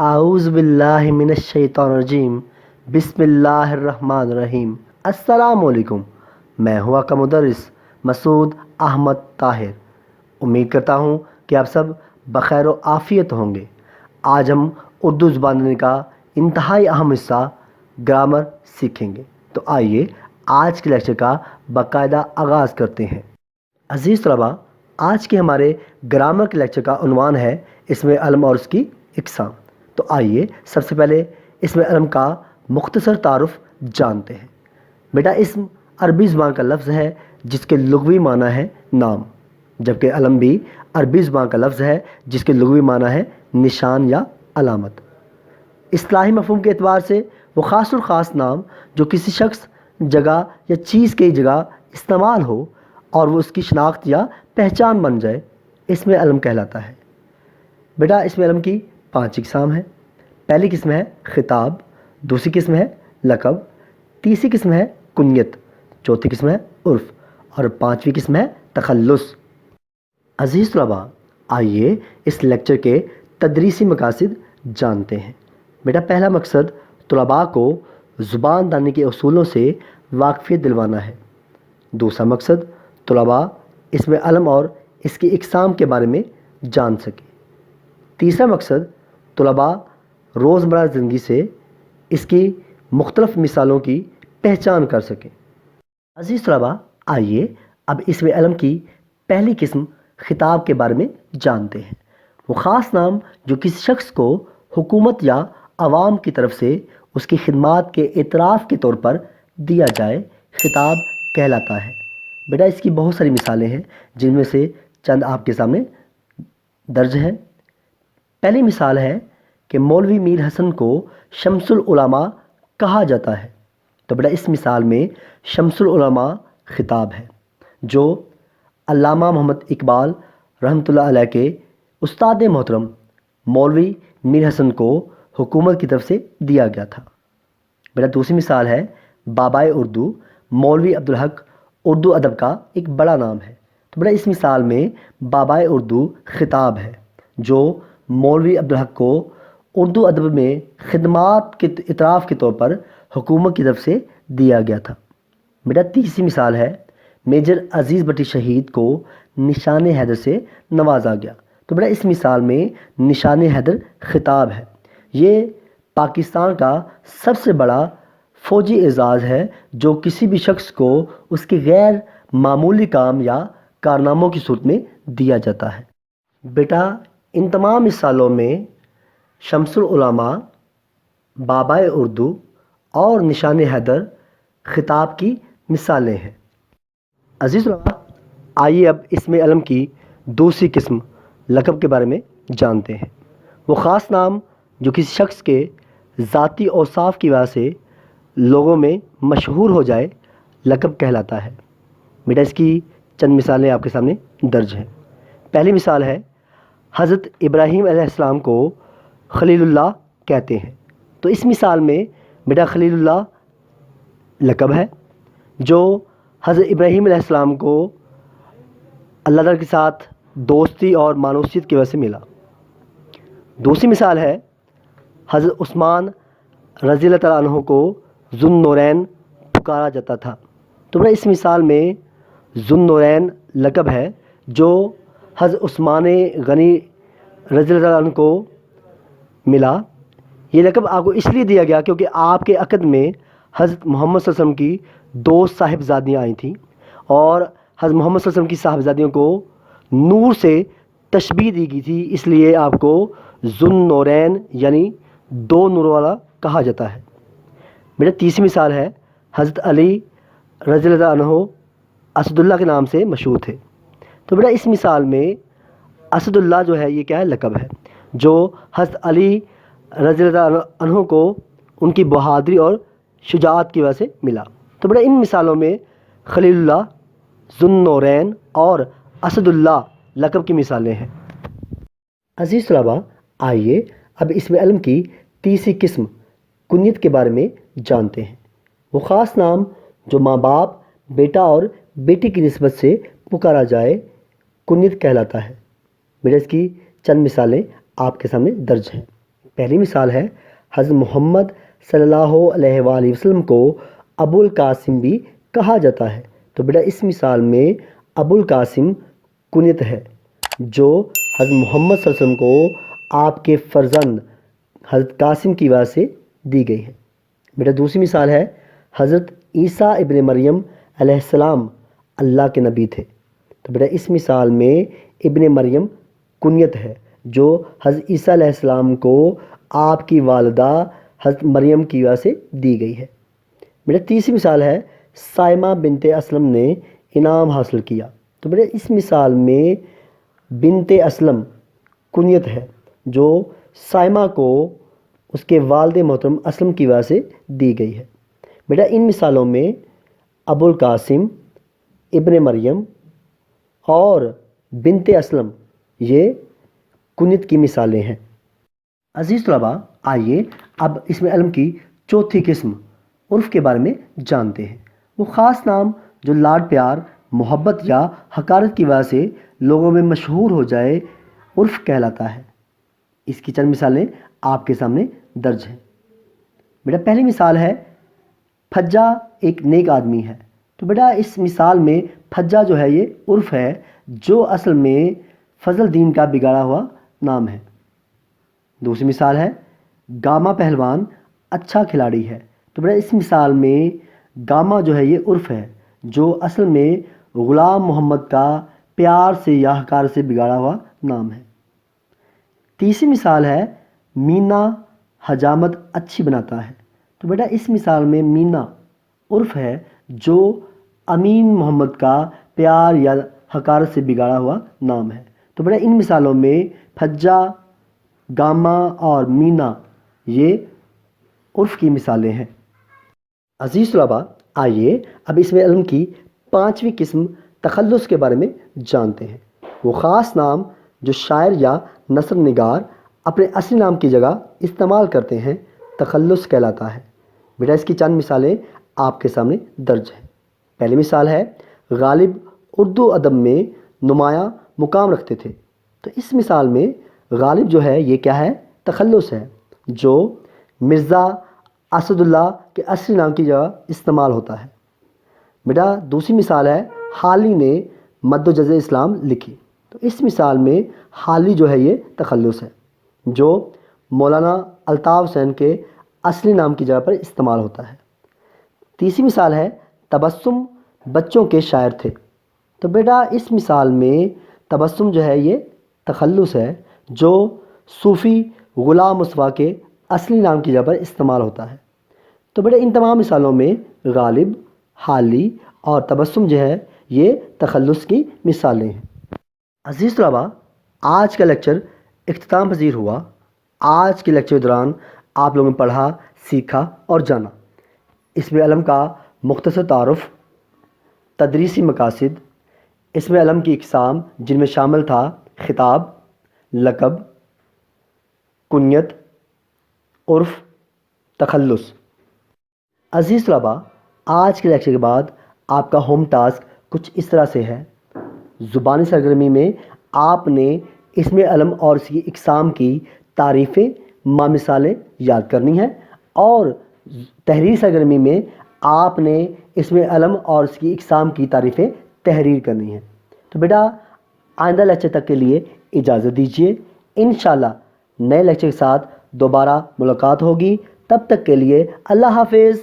اعوذ باللہ من الشیطان الرجیم بسم اللہ الرحمن الرحیم۔ السلام علیکم، میں ہوں آپ کا مدرس مسعود احمد طاہر۔ امید کرتا ہوں کہ آپ سب بخیر و عافیت ہوں گے۔ آج ہم اردو زبان کا انتہائی اہم حصہ گرامر سیکھیں گے، تو آئیے آج کے لیکچر کا باقاعدہ آغاز کرتے ہیں۔ عزیز طلباء، آج کے ہمارے گرامر کے لیکچر کا عنوان ہے اسم علم اور اس کی اقسام۔ تو آئیے سب سے پہلے اسم علم کا مختصر تعارف جانتے ہیں۔ بیٹا، اسم عربی زبان کا لفظ ہے جس کے لغوی معنی ہے نام، جبکہ علم بھی عربی زبان کا لفظ ہے جس کے لغوی معنی ہے نشان یا علامت۔ اصطلاحی مفہوم کے اعتبار سے وہ خاص الخاص نام جو کسی شخص، جگہ یا چیز کی جگہ استعمال ہو اور وہ اس کی شناخت یا پہچان بن جائے، اسم علم کہلاتا ہے۔ بیٹا، اسم علم کی 5 اقسام ہیں۔ پہلی قسم ہے خطاب، دوسری قسم ہے لقب، تیسری قسم ہے کنیت، چوتھی قسم ہے عرف اور 5ویں قسم ہے تخلص۔ عزیز طلباء، آئیے اس لیکچر کے تدریسی مقاصد جانتے ہیں۔ بیٹا، پہلا مقصد طلباء کو زبان دانی کے اصولوں سے واقفیت دلوانا ہے۔ دوسرا مقصد طلباء اسم علم اور اس کی اقسام کے بارے میں جان سکیں۔ تیسرا مقصد طلباء روزمرہ زندگی سے اس کی مختلف مثالوں کی پہچان کر سکیں۔ عزیز طلباء، آئیے اب اسم علم کی پہلی قسم خطاب کے بارے میں جانتے ہیں۔ وہ خاص نام جو کسی شخص کو حکومت یا عوام کی طرف سے اس کی خدمات کے اعتراف کے طور پر دیا جائے، خطاب کہلاتا ہے۔ بیٹا، اس کی بہت ساری مثالیں ہیں جن میں سے چند آپ کے سامنے درج ہیں۔ پہلی مثال ہے کہ مولوی میر حسن کو شمس العلماء کہا جاتا ہے۔ تو بیٹا، اس مثال میں شمس العلماء خطاب ہے جو علامہ محمد اقبال رحمۃ اللہ علیہ کے استاد محترم مولوی میر حسن کو حکومت کی طرف سے دیا گیا تھا۔ بیٹا، دوسری مثال ہے بابائے اردو مولوی عبدالحق، اردو ادب کا ایک بڑا نام ہے۔ تو بیٹا، اس مثال میں بابائے اردو خطاب ہے جو مولوی عبدالحق کو اردو ادب میں خدمات کے اعتراف کے طور پر حکومت کی طرف سے دیا گیا تھا۔ بیٹا، تیسری مثال ہے میجر عزیز بٹی شہید کو نشان حیدر سے نوازا گیا۔ تو بیٹا، اس مثال میں نشان حیدر خطاب ہے۔ یہ پاکستان کا سب سے بڑا فوجی اعزاز ہے جو کسی بھی شخص کو اس کے غیر معمولی کام یا کارناموں کی صورت میں دیا جاتا ہے۔ بیٹا، ان تمام مثالوں میں شمس العلماء، بابائے اردو اور نشان حیدر خطاب کی مثالیں ہیں۔ عزیز طلباء، آئیے اب اسم علم کی دوسری قسم لقب کے بارے میں جانتے ہیں۔ وہ خاص نام جو کسی شخص کے ذاتی اوصاف کی وجہ سے لوگوں میں مشہور ہو جائے، لقب کہلاتا ہے۔ بیٹا، اس کی چند مثالیں آپ کے سامنے درج ہیں۔ پہلی مثال ہے حضرت ابراہیم علیہ السلام کو خلیل اللہ کہتے ہیں۔ تو اس مثال میں بیٹا خلیل اللہ لقب ہے جو حضرت ابراہیم علیہ السلام کو اللہ تعالیٰ کے ساتھ دوستی اور مانوسیت کی وجہ سے ملا۔ دوسری مثال ہے حضرت عثمان رضی اللہ تعالیٰ عنہ کو ذو النورین پکارا جاتا تھا۔ تو بیٹا، اس مثال میں ذو النورین لقب ہے جو حضرت عثمان غنی رضی اللہ تعالیٰ عنہ کو ملا۔ یہ لقب آپ کو اس لیے دیا گیا کیونکہ آپ کے عقد میں حضرت محمد صلی اللہ علیہ وسلم کی 2 صاحبزادیاں آئی تھیں اور حضرت محمد صلی اللہ علیہ وسلم کی صاحبزادیوں کو نور سے تشبیہ دی گئی تھی، اس لیے آپ کو ذو النورین یعنی 2 نور والا کہا جاتا ہے۔ میرا تیسری مثال ہے حضرت علی رضی اللہ عنہ اسد اللہ کے نام سے مشہور تھے۔ تو بیٹا، اس مثال میں اسد اللہ جو ہے یہ کیا ہے؟ لقب ہے جو حضرت علی رضی اللہ عنہ کو ان کی بہادری اور شجاعت کی وجہ سے ملا۔ تو بیٹا، ان مثالوں میں خلیل اللہ، ذو النورین اور اسد اللہ لقب کی مثالیں ہیں۔ عزیز طلباء، آئیے اب اسم علم کی تیسری قسم کنیت کے بارے میں جانتے ہیں۔ وہ خاص نام جو ماں باپ، بیٹا اور بیٹی کی نسبت سے پکارا جائے، کنیت کہلاتا ہے۔ بیٹا، اس کی چند مثالیں آپ کے سامنے درج ہیں۔ پہلی مثال ہے حضرت محمد صلی اللہ علیہ وآلہ وسلم کو ابو القاسم بھی کہا جاتا ہے. تو بیٹا اس مثال میں ابو القاسم کنیت ہے جو حضرت محمد صلی اللہ علیہ وسلم کو آپ کے فرزند حضرت قاسم کی وجہ سے دی گئی ہے. بیٹا دوسری مثال ہے حضرت عیسیٰ ابن مریم علیہ السلام اللہ کے نبی تھے. تو بیٹا اس مثال میں ابن مریم کنیت ہے جو حضرت عیسیٰ علیہ السلام کو آپ کی والدہ حضرت مریم کی وجہ سے دی گئی ہے. بیٹا تیسری مثال ہے سائمہ بنت اسلم نے انعام حاصل کیا. تو بیٹا اس مثال میں بنت اسلم کنیت ہے جو سائمہ کو اس کے والد محترم اسلم کی وجہ سے دی گئی ہے. بیٹا ان مثالوں میں ابو القاسم، ابن مریم اور بنت اسلم یہ کنیت کی مثالیں ہیں. عزیز طلباء، آئیے اب اس میں علم کی چوتھی قسم عرف کے بارے میں جانتے ہیں. وہ خاص نام جو لاڈ پیار، محبت یا حقارت کی وجہ سے لوگوں میں مشہور ہو جائے عرف کہلاتا ہے. اس کی چند مثالیں آپ کے سامنے درج ہیں. بیٹا پہلی مثال ہے پھجا ایک نیک آدمی ہے. تو بیٹا اس مثال میں پھجا جو ہے یہ عرف ہے جو اصل میں فضل الدین کا بگاڑا ہوا نام ہے. دوسری مثال ہے گاما پہلوان اچھا کھلاڑی ہے. تو بیٹا اس مثال میں گاما جو ہے یہ عرف ہے جو اصل میں غلام محمد کا پیار سے یا حکار سے بگاڑا ہوا نام ہے. تیسری مثال ہے مینا حجامت اچھی بناتا ہے. تو بیٹا اس مثال میں مینا عرف ہے جو امین محمد کا پیار یا حقارت سے بگاڑا ہوا نام ہے. تو بیٹا ان مثالوں میں پھجا، گاما اور مینا یہ عرف کی مثالیں ہیں. عزیز طلباء، آئیے اب اس میں علم کی پانچویں قسم تخلص کے بارے میں جانتے ہیں. وہ خاص نام جو شاعر یا نثر نگار اپنے اصلی نام کی جگہ استعمال کرتے ہیں تخلص کہلاتا ہے. بیٹا اس کی چند مثالیں آپ کے سامنے درج ہیں. پہلی مثال ہے غالب اردو ادب میں نمایاں مقام رکھتے تھے. تو اس مثال میں غالب جو ہے یہ کیا ہے؟ تخلص ہے جو مرزا اسد اللہ کے اصلی نام کی جگہ استعمال ہوتا ہے. بیٹا دوسری مثال ہے حالی نے مد و جزر اسلام لکھی. تو اس مثال میں حالی جو ہے یہ تخلص ہے جو مولانا الطاف حسین کے اصلی نام کی جگہ پر استعمال ہوتا ہے. تیسری مثال ہے تبسم بچوں کے شاعر تھے. تو بیٹا اس مثال میں تبسم جو ہے یہ تخلص ہے جو صوفی غلام مصطفیٰ کے اصلی نام کی جگہ پر استعمال ہوتا ہے. تو بیٹا ان تمام مثالوں میں غالب، حالی اور تبسم جو ہے یہ تخلص کی مثالیں ہیں. عزیز طلباء، آج کا لیکچر اختتام پذیر ہوا. آج کے لیکچر کے دوران آپ لوگوں نے پڑھا، سیکھا اور جانا. اس میں علم کا مختصر تعارف، تدریسی مقاصد، اس میں علم کی اقسام جن میں شامل تھا خطاب، لقب، کنیت، عرف، تخلص. عزیز طلباء، آج کے لیکچر کے بعد آپ کا ہوم ٹاسک کچھ اس طرح سے ہے. زبانی سرگرمی میں آپ نے اس میں علم اور اس کی اقسام کی تعریفیں مثالیں یاد کرنی ہیں، اور تحریر سرگرمی میں آپ نے اس میں علم اور اس کی اقسام کی تعریفیں تحریر کرنی ہیں. تو بیٹا آئندہ لیکچر تک کے لیے اجازت دیجیے. انشاءاللہ نئے لیکچر کے ساتھ دوبارہ ملاقات ہوگی. تب تک کے لیے اللہ حافظ.